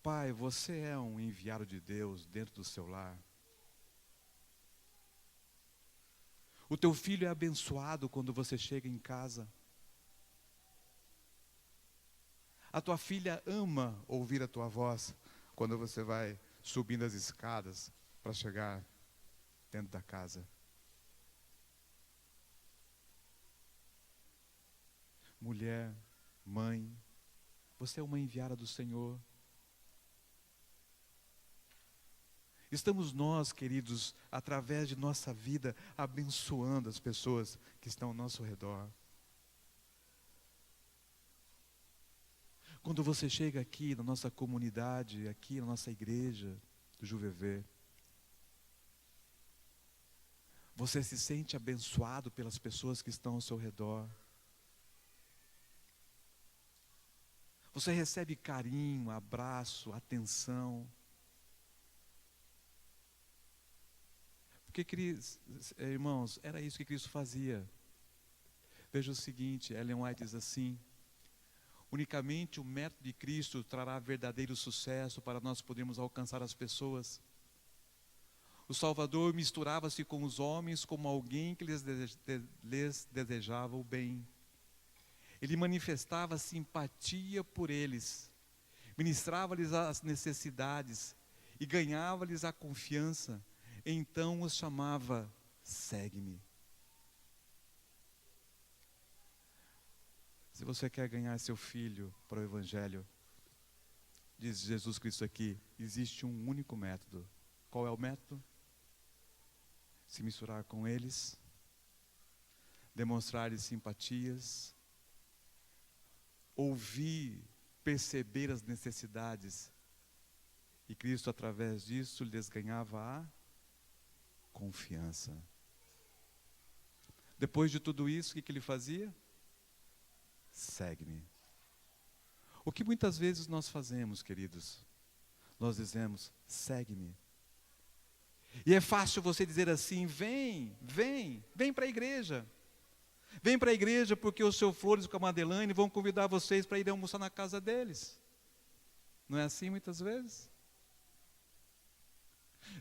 Pai, você é um enviado de Deus dentro do seu lar. O teu filho é abençoado quando você chega em casa. A tua filha ama ouvir a tua voz quando você vai subindo as escadas para chegar dentro da casa. Mulher, mãe, você é uma enviada do Senhor. Estamos nós, queridos, através de nossa vida, abençoando as pessoas que estão ao nosso redor. Quando você chega aqui na nossa comunidade, aqui na nossa igreja do Juvevê, você se sente abençoado pelas pessoas que estão ao seu redor. Você recebe carinho, abraço, atenção. Porque, irmãos, era isso que Cristo fazia. Veja o seguinte, Ellen White diz assim: unicamente o método de Cristo trará verdadeiro sucesso para nós podermos alcançar as pessoas. O Salvador misturava-se com os homens como alguém que lhes desejava o bem. Ele manifestava simpatia por eles, ministrava-lhes as necessidades e ganhava-lhes a confiança. Então os chamava, segue-me. Se você quer ganhar seu filho para o Evangelho, diz Jesus Cristo aqui, existe um único método. Qual é o método? Se misturar com eles, demonstrar-lhes simpatias, ouvir, perceber as necessidades. E Cristo, através disso, lhes ganhava a confiança. Depois de tudo isso, o que ele fazia? Segue-me. O que muitas vezes nós fazemos, queridos? Nós dizemos, segue-me. E é fácil você dizer assim, vem para a igreja. Vem para a igreja porque o seu Flores com a Madeleine vão convidar vocês para ir almoçar na casa deles. Não é assim muitas vezes?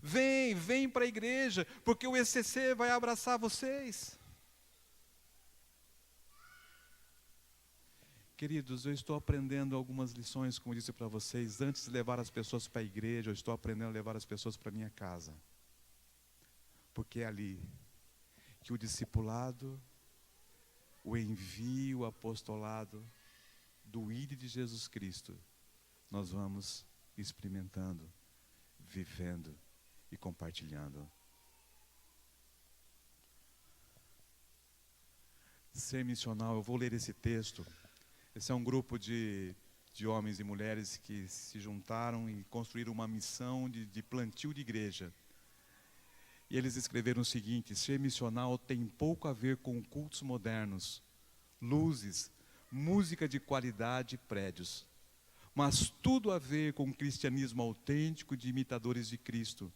Vem para a igreja, porque o ECC vai abraçar vocês. Queridos, eu estou aprendendo algumas lições, como eu disse para vocês, antes de levar as pessoas para a igreja, eu estou aprendendo a levar as pessoas para a minha casa. Porque é ali que o discipulado, o envio, o apostolado do ID de Jesus Cristo, nós vamos experimentando, vivendo e compartilhando. Ser missional, eu vou ler esse texto. Esse é um grupo de homens e mulheres que se juntaram e construíram uma missão de plantio de igreja. E eles escreveram o seguinte: ser missional tem pouco a ver com cultos modernos, luzes, música de qualidade e prédios, mas tudo a ver com o cristianismo autêntico de imitadores de Cristo.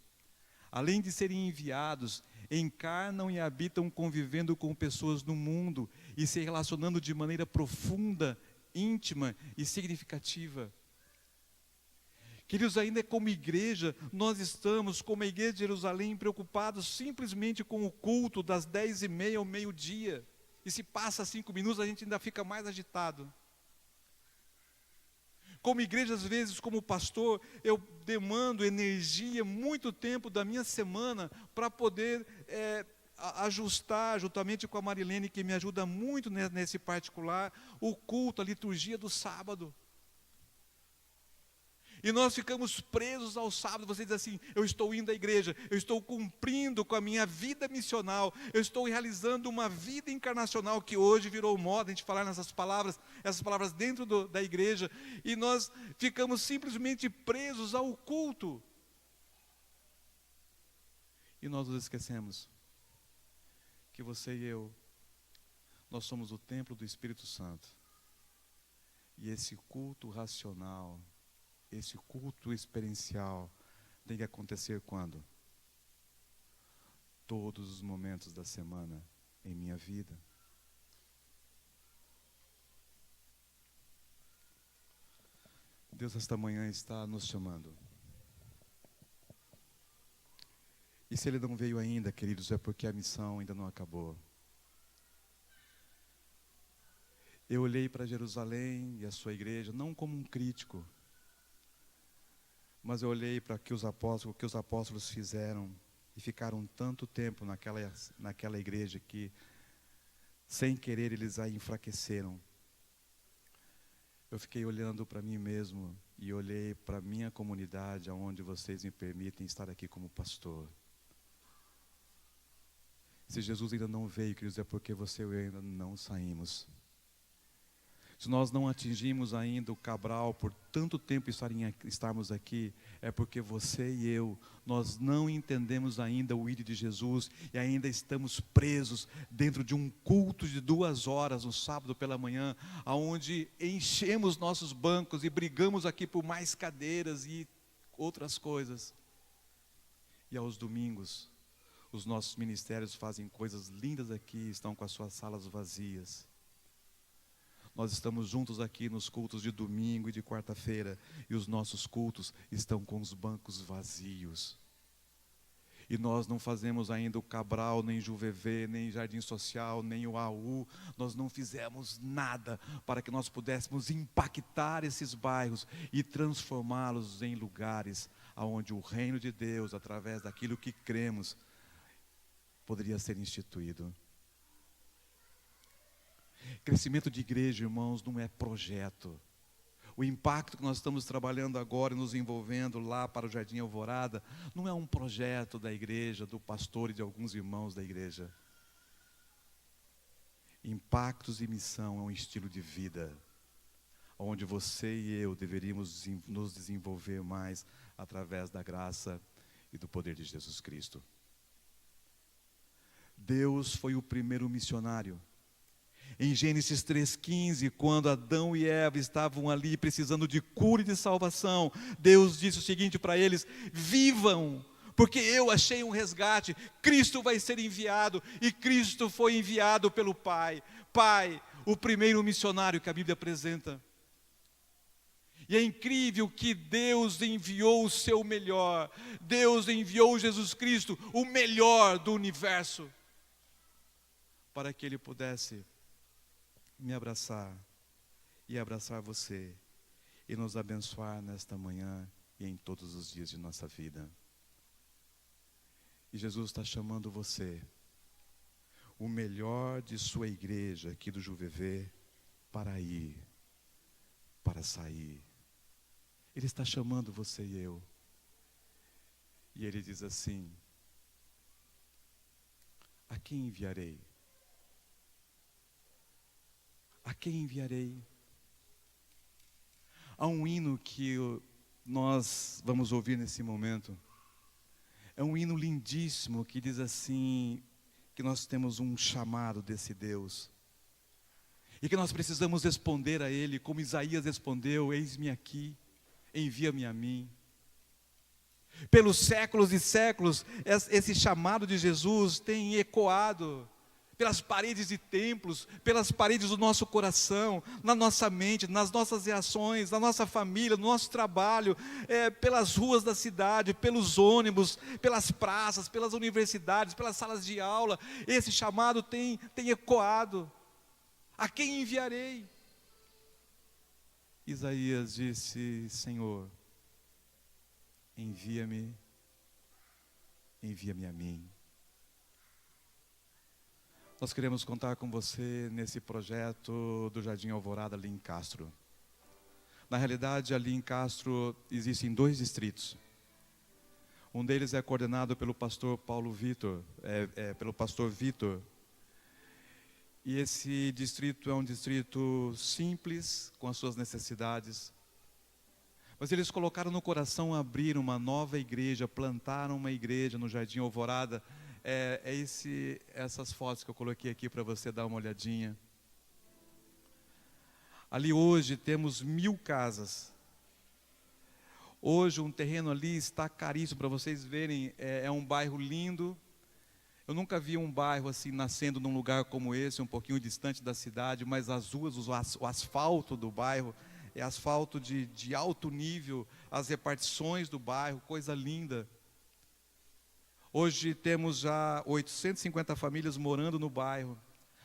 Além de serem enviados, encarnam e habitam convivendo com pessoas no mundo e se relacionando de maneira profunda, íntima e significativa. Queridos, ainda como igreja, nós estamos, como a igreja de Jerusalém, preocupados simplesmente com o culto das 10h30 ao meio-dia. E se passa 5 minutos, a gente ainda fica mais agitado. Como igreja, às vezes, como pastor, eu demando energia, muito tempo da minha semana para poder ajustar, juntamente com a Marilene, que me ajuda muito nesse particular, o culto, a liturgia do sábado. E nós ficamos presos ao sábado. Você diz assim: eu estou indo à igreja, eu estou cumprindo com a minha vida missional, eu estou realizando uma vida encarnacional, que hoje virou moda a gente falar essas palavras dentro da igreja, e nós ficamos simplesmente presos ao culto. E nós nos esquecemos que você e eu, nós somos o templo do Espírito Santo. E esse culto racional, esse culto experiencial tem que acontecer quando? Todos os momentos da semana em minha vida. Deus esta manhã está nos chamando. E se Ele não veio ainda, queridos, é porque a missão ainda não acabou. Eu olhei para Jerusalém e a sua igreja, não como um crítico, mas eu olhei para o que os apóstolos fizeram e ficaram tanto tempo naquela igreja que, sem querer, eles a enfraqueceram. Eu fiquei olhando para mim mesmo e olhei para a minha comunidade, onde vocês me permitem estar aqui como pastor. Se Jesus ainda não veio, queridos, é porque você e eu ainda não saímos. Se nós não atingimos ainda o Cabral por tanto tempo estarmos aqui, é porque você e eu, nós não entendemos ainda o ID de Jesus e ainda estamos presos dentro de um culto de 2 horas no sábado pela manhã, aonde enchemos nossos bancos e brigamos aqui por mais cadeiras e outras coisas. E aos domingos, os nossos ministérios fazem coisas lindas aqui, estão com as suas salas vazias. Nós estamos juntos aqui nos cultos de domingo e de quarta-feira, e os nossos cultos estão com os bancos vazios. E nós não fazemos ainda o Cabral, nem Juvevê, nem Jardim Social, nem o AU. Nós não fizemos nada para que nós pudéssemos impactar esses bairros e transformá-los em lugares onde o reino de Deus, através daquilo que cremos, poderia ser instituído. Crescimento de igreja, irmãos, não é projeto. O impacto que nós estamos trabalhando agora, nos envolvendo lá para o Jardim Alvorada, não é um projeto da igreja, do pastor e de alguns irmãos da igreja. Impactos e missão é um estilo de vida, onde você e eu deveríamos nos desenvolver mais através da graça e do poder de Jesus Cristo. Deus foi o primeiro missionário. Em Gênesis 3,15, quando Adão e Eva estavam ali precisando de cura e de salvação, Deus disse o seguinte para eles: vivam, porque eu achei um resgate, Cristo vai ser enviado, e Cristo foi enviado pelo Pai. Pai, o primeiro missionário que a Bíblia apresenta. E é incrível que Deus enviou o seu melhor, Deus enviou Jesus Cristo, o melhor do universo, para que Ele pudesse me abraçar e abraçar você e nos abençoar nesta manhã e em todos os dias de nossa vida. E Jesus está chamando você, o melhor de sua igreja aqui do JuVV, para ir, para sair. Ele está chamando você e eu. E Ele diz assim: a quem enviarei? A quem enviarei? Há um hino que nós vamos ouvir nesse momento. É um hino lindíssimo que diz assim, que nós temos um chamado desse Deus. E que nós precisamos responder a Ele, como Isaías respondeu: eis-me aqui, envia-me a mim. Pelos séculos e séculos, esse chamado de Jesus tem ecoado pelas paredes de templos, pelas paredes do nosso coração, na nossa mente, nas nossas reações, na nossa família, no nosso trabalho, pelas ruas da cidade, pelos ônibus, pelas praças, pelas universidades, pelas salas de aula. Esse chamado tem ecoado. A quem enviarei? Isaías disse: Senhor, envia-me a mim. Nós queremos contar com você nesse projeto do Jardim Alvorada ali em Castro. Na realidade, ali em Castro existem 2 distritos. Um deles é coordenado pelo pastor pelo pastor Vitor. E esse distrito é um distrito simples, com as suas necessidades. Mas eles colocaram no coração abrir uma nova igreja, plantaram uma igreja no Jardim Alvorada. Essas fotos que eu coloquei aqui para você dar uma olhadinha. Ali hoje temos 1000 casas. Hoje um terreno ali está caríssimo, para vocês verem, é um bairro lindo. Eu nunca vi um bairro assim nascendo num lugar como esse, um pouquinho distante da cidade, mas as ruas, o asfalto do bairro, é asfalto de alto nível, as repartições do bairro, coisa linda. Hoje temos já 850 famílias morando no bairro,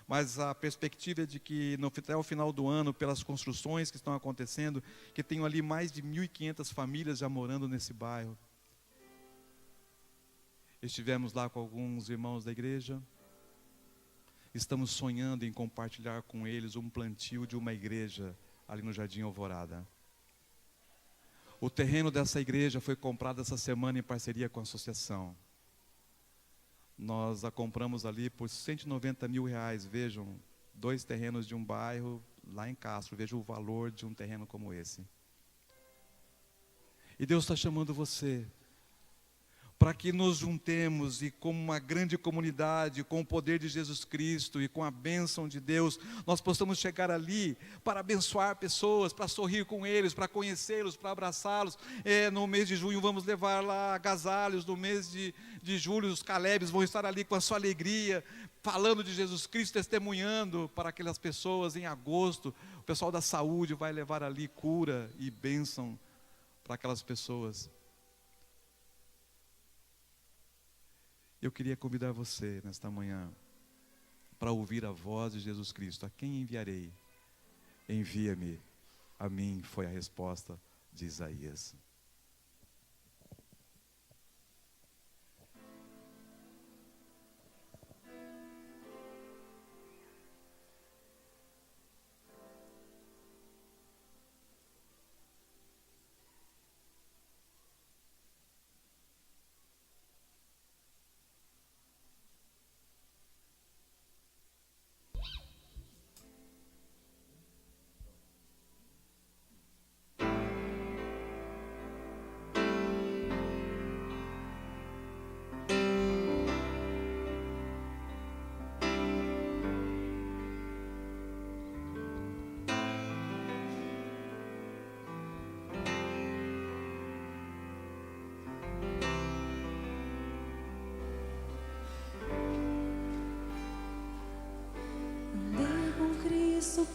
mas a perspectiva é de que até o final do ano, pelas construções que estão acontecendo, que tenham ali mais de 1.500 famílias já morando nesse bairro. Estivemos lá com alguns irmãos da igreja, estamos sonhando em compartilhar com eles um plantio de uma igreja ali no Jardim Alvorada. O terreno dessa igreja foi comprado essa semana em parceria com a associação. Nós a compramos ali por R$190 mil. Vejam, 2 terrenos de um bairro lá em Castro. Vejam o valor de um terreno como esse. E Deus está chamando você para que nos juntemos e como uma grande comunidade, com o poder de Jesus Cristo e com a bênção de Deus, nós possamos chegar ali para abençoar pessoas, para sorrir com eles, para conhecê-los, para abraçá-los. No mês de junho vamos levar lá agasalhos, no mês de julho os Calebes vão estar ali com a sua alegria, falando de Jesus Cristo, testemunhando para aquelas pessoas. Em agosto, o pessoal da saúde vai levar ali cura e bênção para aquelas pessoas. Eu queria convidar você nesta manhã para ouvir a voz de Jesus Cristo. A quem enviarei? Envia-me a mim, foi a resposta de Isaías.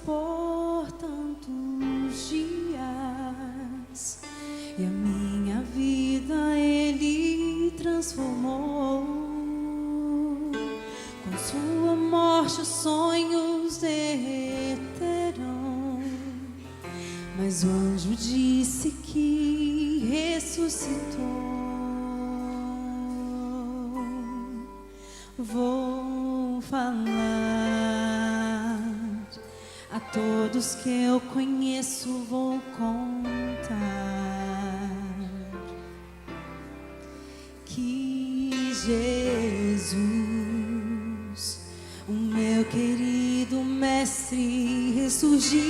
Por tantos dias, e a minha vida Ele transformou. Com sua morte os sonhos derreterão, Mas o anjo disse que ressuscitou. Vou falar a todos que eu conheço, vou contar que Jesus, o meu querido mestre, ressurgiu,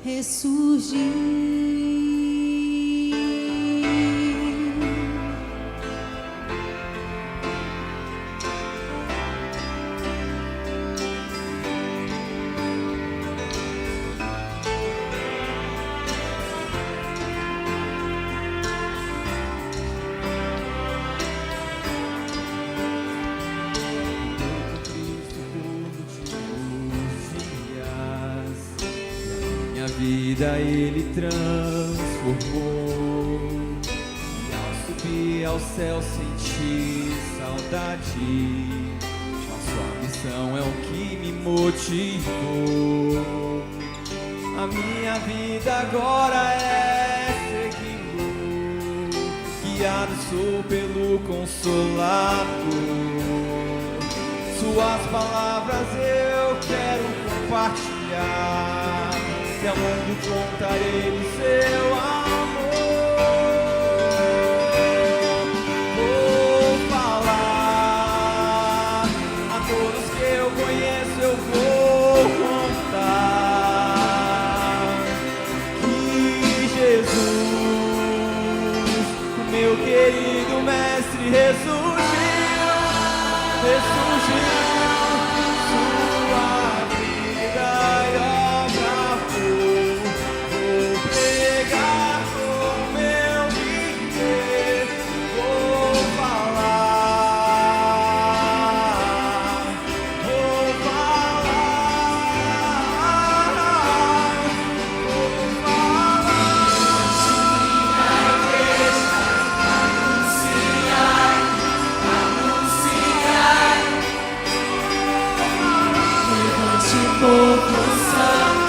ressurgiu. Vida Ele transformou, e ao subir ao céu senti saudade, a sua missão é o que me motivou. A minha vida agora é segui-lo, guiado sou pelo Consolador. Suas palavras eu quero compartilhar, e ao mundo contarei o seu amor. Vou falar a todos que eu conheço, eu vou contar que Jesus, o meu querido mestre, ressurgiu, ressurgiu. Povo santo,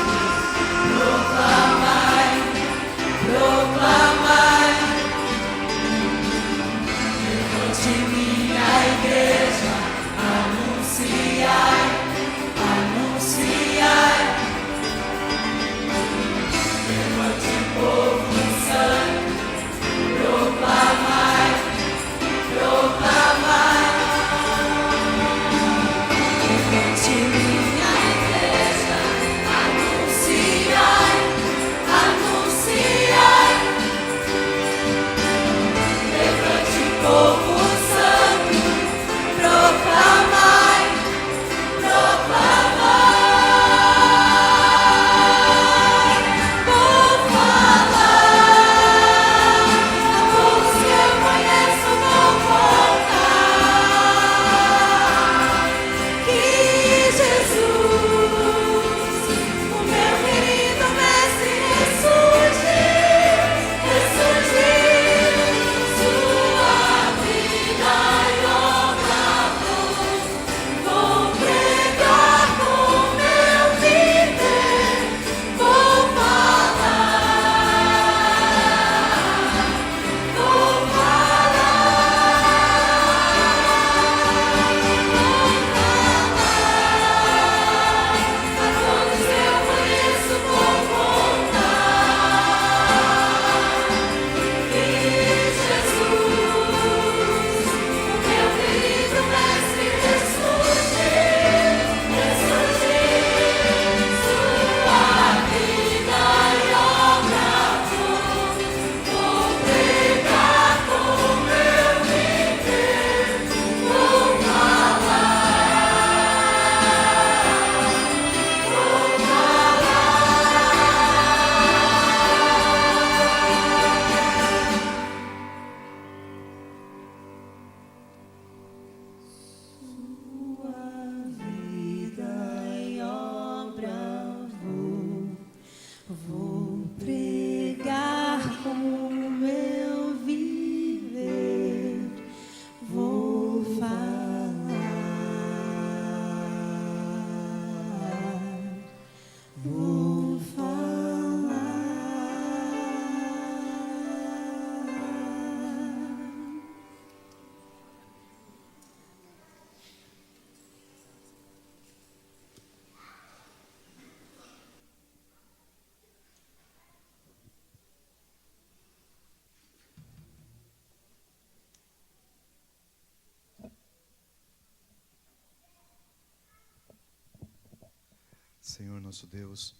Senhor nosso Deus.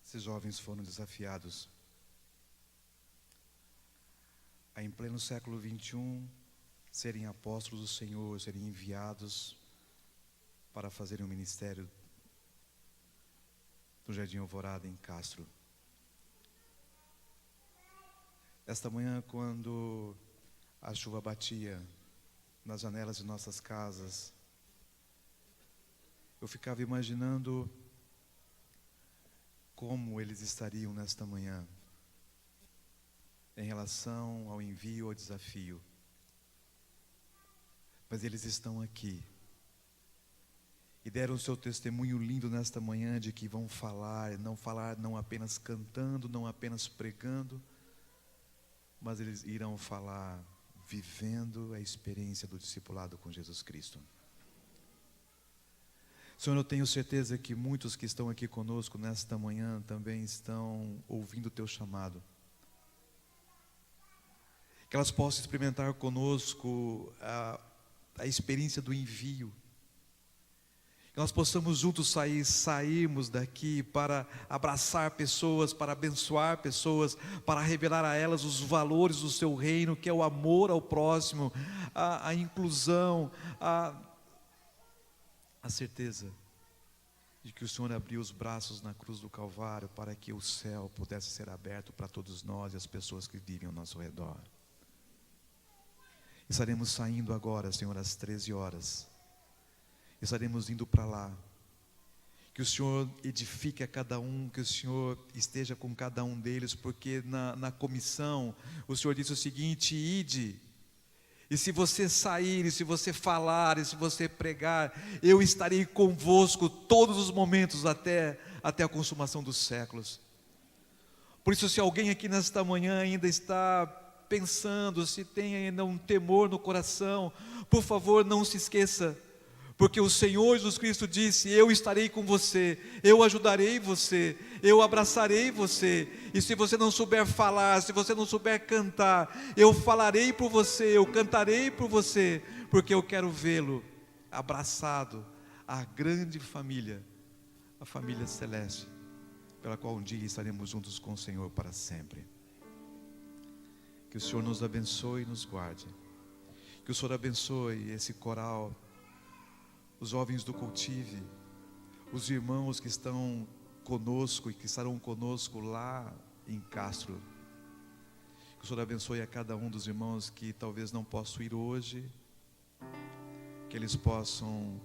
Esses jovens foram desafiados a, em pleno século 21, serem apóstolos do Senhor, serem enviados para fazerem o ministério do Jardim Alvorada em Castro. Esta manhã, quando a chuva batia nas janelas de nossas casas, eu ficava imaginando como eles estariam nesta manhã em relação ao envio, ao desafio. Mas eles estão aqui e deram o seu testemunho lindo nesta manhã de que vão falar não apenas cantando, não apenas pregando, mas eles irão falar vivendo a experiência do discipulado com Jesus Cristo. Senhor, eu tenho certeza que muitos que estão aqui conosco nesta manhã também estão ouvindo o Teu chamado. Que elas possam experimentar conosco a experiência do envio. Que nós possamos juntos sairmos daqui para abraçar pessoas, para abençoar pessoas, para revelar a elas os valores do Seu reino, que é o amor ao próximo, a inclusão, a certeza de que o Senhor abriu os braços na cruz do Calvário para que o céu pudesse ser aberto para todos nós e as pessoas que vivem ao nosso redor. Estaremos saindo agora, Senhor, às 13 horas. Estaremos indo para lá. Que o Senhor edifique a cada um, que o Senhor esteja com cada um deles, porque na comissão o Senhor disse o seguinte: ide. E se você sair, e se você falar, e se você pregar, eu estarei convosco todos os momentos até a consumação dos séculos. Por isso, se alguém aqui nesta manhã ainda está pensando, se tem ainda um temor no coração, por favor, não se esqueça, porque o Senhor Jesus Cristo disse: eu estarei com você, eu ajudarei você, eu abraçarei você. E se você não souber falar, se você não souber cantar, eu falarei por você, eu cantarei por você, porque eu quero vê-lo abraçado à grande família, a família celeste, pela qual um dia estaremos juntos com o Senhor para sempre. Que o Senhor nos abençoe e nos guarde. Que o Senhor abençoe esse coral, os jovens do Cultive, os irmãos que estão conosco e que estarão conosco lá em Castro. Que o Senhor abençoe a cada um dos irmãos que talvez não possam ir hoje, que eles possam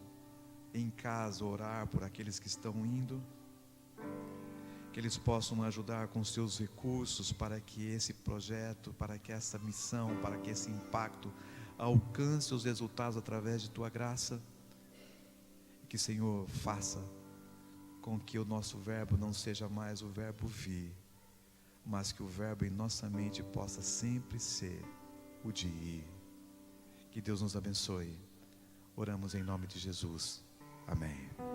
em casa orar por aqueles que estão indo, que eles possam ajudar com os seus recursos para que esse projeto, para que essa missão, para que esse impacto alcance os resultados através de Tua graça. Que, Senhor, faça com que o nosso verbo não seja mais o verbo vir, mas que o verbo em nossa mente possa sempre ser o de ir. Que Deus nos abençoe. Oramos em nome de Jesus. Amém.